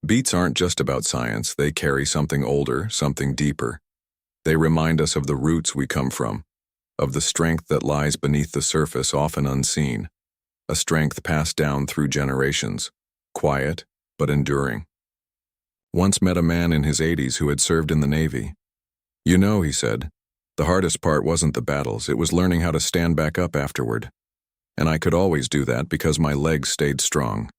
Beats aren't just about science, they carry something older, something deeper. They remind us of the roots we come from, of the strength that lies beneath the surface, often unseen, a strength passed down through generations, quiet but enduring. Once met a man in his 80s who had served in the Navy. "You know," he said, "the hardest part wasn't the battles, it was learning how to stand back up afterward. And I could always do that because my legs stayed strong."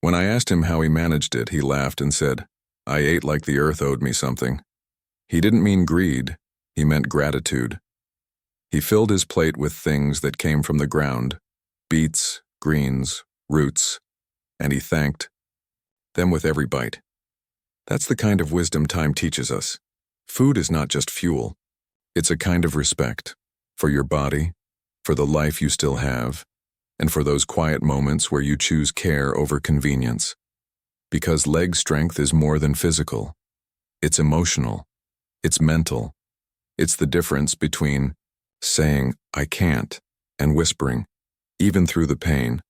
When I asked him how he managed it, he laughed and said, "I ate like the earth owed me something." He didn't mean greed, he meant gratitude. He filled his plate with things that came from the ground, beets, greens, roots, and he thanked them with every bite. That's the kind of wisdom time teaches us. Food is not just fuel. It's a kind of respect for your body, for the life you still have, and for those quiet moments where you choose care over convenience. Because leg strength is more than physical. It's emotional. It's mental. It's the difference between saying, "I can't," and whispering, even through the pain,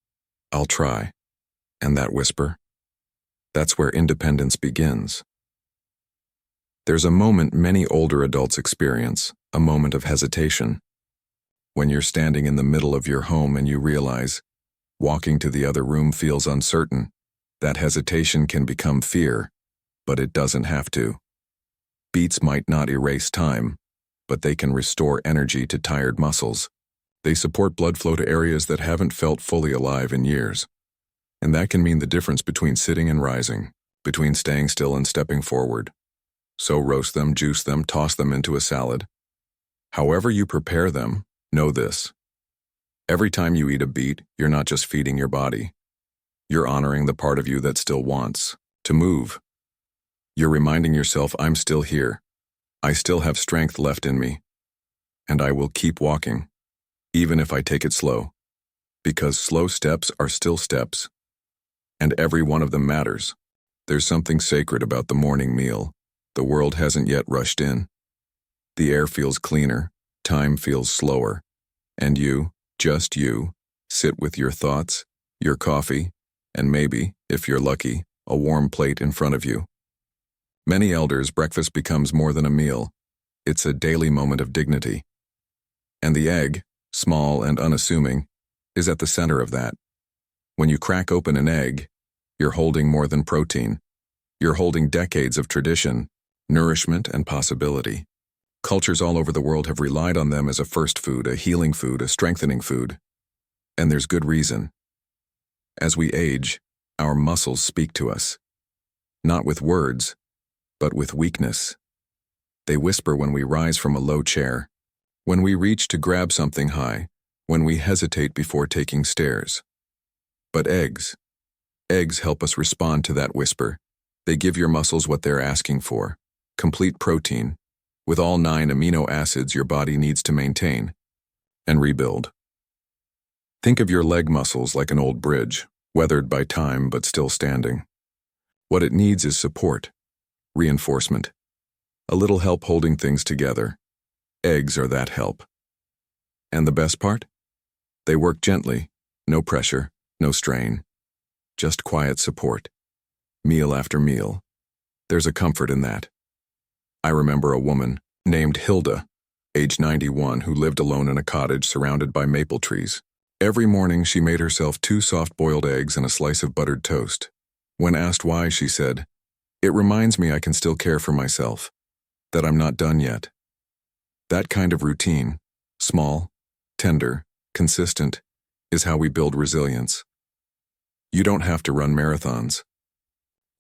"I'll try." And that whisper, that's where independence begins. There's a moment many older adults experience, a moment of hesitation. When you're standing in the middle of your home and you realize walking to the other room feels uncertain, that hesitation can become fear, but it doesn't have to. Beats might not erase time, but they can restore energy to tired muscles. They support blood flow to areas that haven't felt fully alive in years. And that can mean the difference between sitting and rising, between staying still and stepping forward. So roast them, juice them, toss them into a salad. However you prepare them, know this. Every time you eat a beet, you're not just feeding your body. You're honoring the part of you that still wants to move. You're reminding yourself, I'm still here. I still have strength left in me. And I will keep walking, even if I take it slow. Because slow steps are still steps. And every one of them matters. There's something sacred about the morning meal. The world hasn't yet rushed in. The air feels cleaner. Time feels slower. And you, just you, sit with your thoughts, your coffee, and maybe, if you're lucky, a warm plate in front of you. Many elders, breakfast becomes more than a meal. It's a daily moment of dignity. And the egg, small and unassuming, is at the center of that. When you crack open an egg, you're holding more than protein. You're holding decades of tradition, nourishment, and possibility. Cultures all over the world have relied on them as a first food, a healing food, a strengthening food. And there's good reason. As we age, our muscles speak to us. Not with words, but with weakness. They whisper when we rise from a low chair, when we reach to grab something high, when we hesitate before taking stairs. But eggs help us respond to that whisper. They give your muscles what they're asking for, complete protein, with all 9 amino acids your body needs to maintain and rebuild. Think of your leg muscles like an old bridge, weathered by time but still standing. What it needs is support, reinforcement, a little help holding things together. Eggs are that help. And the best part? They work gently, no pressure, no strain, just quiet support. Meal after meal. There's a comfort in that. I remember a woman named Hilda, age 91, who lived alone in a cottage surrounded by maple trees. Every morning she made herself 2 soft-boiled eggs and a slice of buttered toast. When asked why, she said, "It reminds me I can still care for myself, that I'm not done yet." That kind of routine, small, tender, consistent, is how we build resilience. You don't have to run marathons.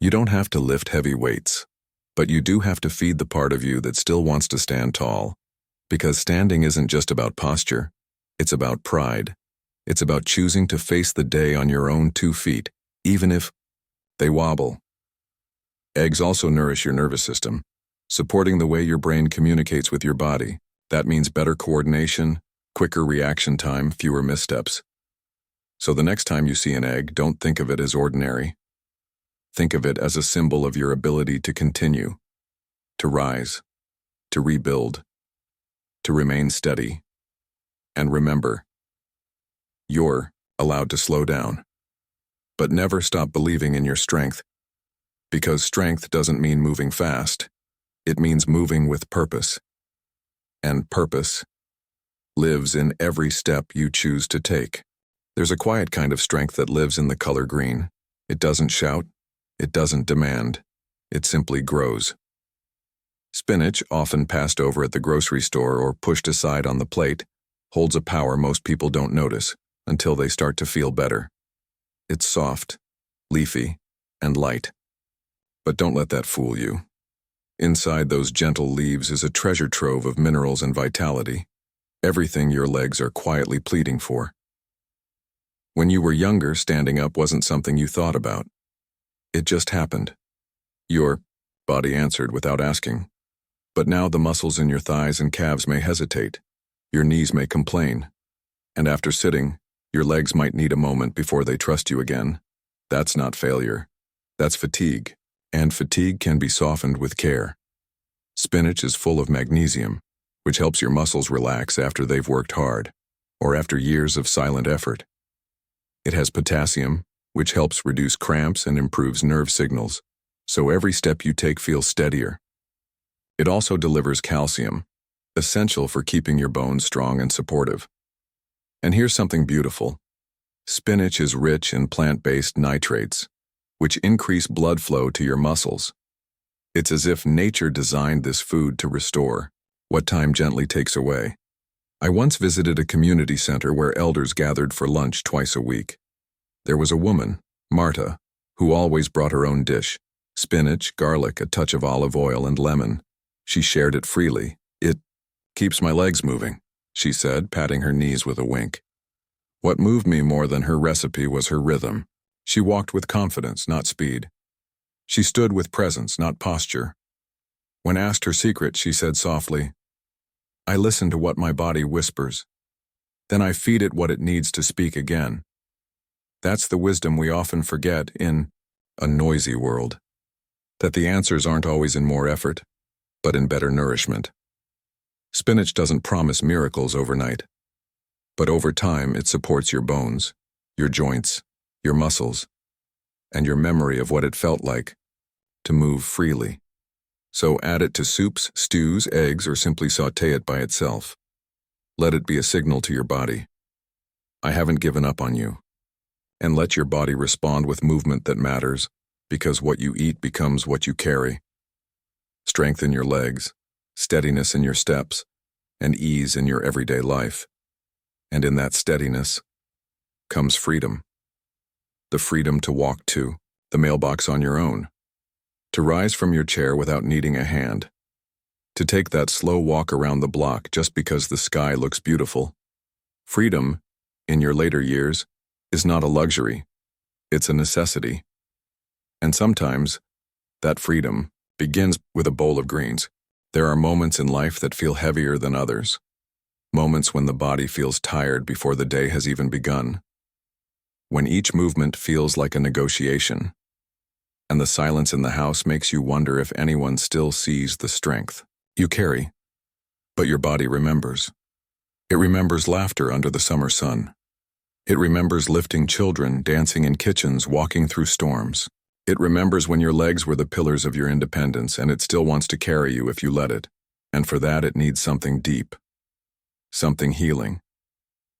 You don't have to lift heavy weights. But you do have to feed the part of you that still wants to stand tall. Because standing isn't just about posture. It's about pride. It's about choosing to face the day on your own 2 feet, even if they wobble. Eggs also nourish your nervous system, supporting the way your brain communicates with your body. That means better coordination, quicker reaction time, fewer missteps. So the next time you see an egg, don't think of it as ordinary. Think of it as a symbol of your ability to continue, to rise, to rebuild, to remain steady. And remember, you're allowed to slow down, but never stop believing in your strength. Because strength doesn't mean moving fast. It means moving with purpose. And purpose lives in every step you choose to take. There's a quiet kind of strength that lives in the color green. It doesn't shout. It doesn't demand. It simply grows. Spinach, often passed over at the grocery store or pushed aside on the plate, holds a power most people don't notice until they start to feel better. It's soft, leafy, and light. But don't let that fool you. Inside those gentle leaves is a treasure trove of minerals and vitality, everything your legs are quietly pleading for. When you were younger, standing up wasn't something you thought about. It just happened. Your body answered without asking. But now the muscles in your thighs and calves may hesitate. Your knees may complain. And after sitting, your legs might need a moment before they trust you again. That's not failure. That's fatigue. And fatigue can be softened with care. Spinach is full of magnesium, which helps your muscles relax after they've worked hard, or after years of silent effort. It has potassium, which helps reduce cramps and improves nerve signals, so every step you take feels steadier. It also delivers calcium, essential for keeping your bones strong and supportive. And here's something beautiful. Spinach is rich in plant-based nitrates, which increase blood flow to your muscles. It's as if nature designed this food to restore what time gently takes away. I once visited a community center where elders gathered for lunch twice a week. There was a woman, Marta, who always brought her own dish: spinach, garlic, a touch of olive oil, and lemon. She shared it freely. "It keeps my legs moving," she said, patting her knees with a wink. What moved me more than her recipe was her rhythm. She walked with confidence, not speed. She stood with presence, not posture. When asked her secret, she said softly, "I listen to what my body whispers. Then I feed it what it needs to speak again." That's the wisdom we often forget in a noisy world. That the answers aren't always in more effort, but in better nourishment. Spinach doesn't promise miracles overnight, but over time it supports your bones, your joints, your muscles, and your memory of what it felt like to move freely. So add it to soups, stews, eggs, or simply sauté it by itself. Let it be a signal to your body: I haven't given up on you. And let your body respond with movement that matters, because what you eat becomes what you carry. Strength in your legs, steadiness in your steps, and ease in your everyday life. And in that steadiness comes freedom. The freedom to walk to the mailbox on your own, to rise from your chair without needing a hand, to take that slow walk around the block just because the sky looks beautiful. Freedom, in your later years, is not a luxury, it's a necessity. And sometimes, that freedom begins with a bowl of greens. There are moments in life that feel heavier than others. Moments when the body feels tired before the day has even begun. When each movement feels like a negotiation, and the silence in the house makes you wonder if anyone still sees the strength you carry. But your body remembers. It remembers laughter under the summer sun. It remembers lifting children, dancing in kitchens, walking through storms. It remembers when your legs were the pillars of your independence, and it still wants to carry you if you let it. And for that it needs something deep. Something healing.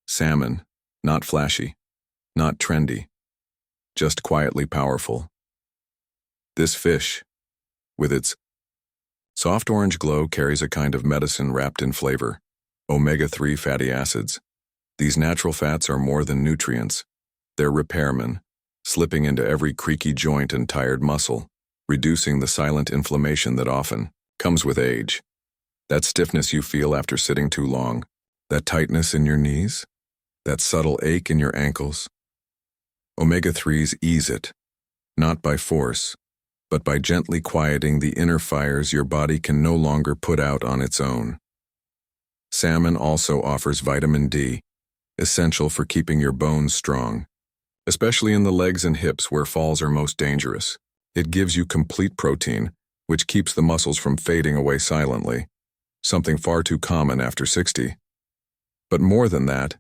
Salmon, not flashy, not trendy, just quietly powerful. This fish, with its soft orange glow, carries a kind of medicine wrapped in flavor: omega-3 fatty acids. These natural fats are more than nutrients. They're repairmen, slipping into every creaky joint and tired muscle, reducing the silent inflammation that often comes with age. That stiffness you feel after sitting too long, that tightness in your knees, that subtle ache in your ankles. Omega-3s ease it, not by force, but by gently quieting the inner fires your body can no longer put out on its own. Salmon also offers vitamin D, essential for keeping your bones strong, especially in the legs and hips where falls are most dangerous. It gives you complete protein, which keeps the muscles from fading away silently, something far too common after 60. But more than that,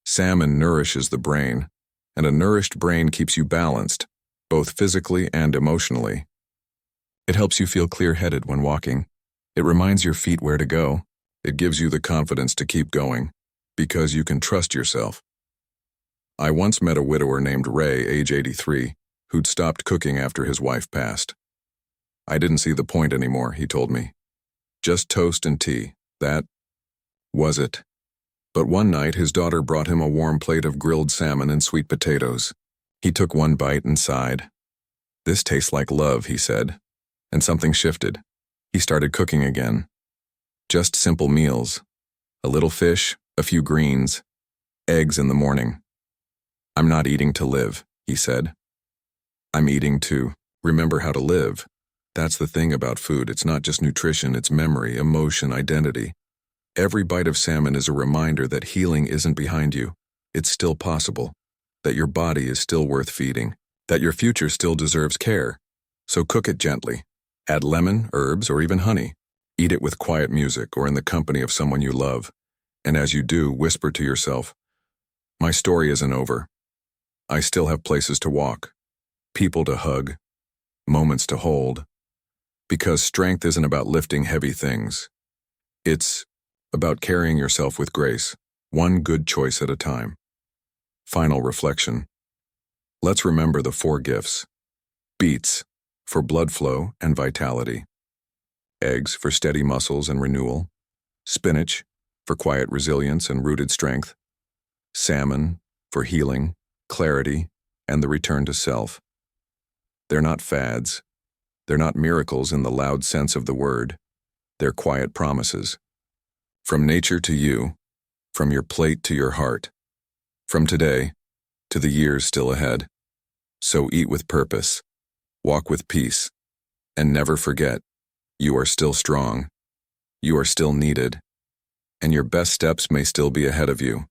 salmon nourishes the brain, and a nourished brain keeps you balanced, both physically and emotionally. It helps you feel clear-headed when walking. It reminds your feet where to go. It gives you the confidence to keep going, because you can trust yourself. I once met a widower named Ray, age 83, who'd stopped cooking after his wife passed. I didn't see the point anymore, he told me. Just toast and tea, that was it. But one night his daughter brought him a warm plate of grilled salmon and sweet potatoes. He took one bite and sighed. "This tastes like love," he said. And something shifted. He started cooking again. Just simple meals. A little fish, a few greens, eggs in the morning. "I'm not eating to live," he said. "I'm eating to remember how to live." That's the thing about food. It's not just nutrition, it's memory, emotion, identity. Every bite of salmon is a reminder that healing isn't behind you. It's still possible. That your body is still worth feeding. That your future still deserves care. So cook it gently. Add lemon, herbs, or even honey. Eat it with quiet music or in the company of someone you love. And as you do, whisper to yourself, "My story isn't over. I still have places to walk, people to hug, moments to hold." Because strength isn't about lifting heavy things. It's about carrying yourself with grace, one good choice at a time. Final reflection. Let's remember the 4 gifts. Beets, for blood flow and vitality. Eggs, for steady muscles and renewal. Spinach, for quiet resilience and rooted strength. Salmon, for healing, clarity, and the return to self. They're not fads. They're not miracles in the loud sense of the word. They're quiet promises. From nature to you, from your plate to your heart, from today to the years still ahead. So eat with purpose, walk with peace, and never forget, you are still strong, you are still needed, and your best steps may still be ahead of you.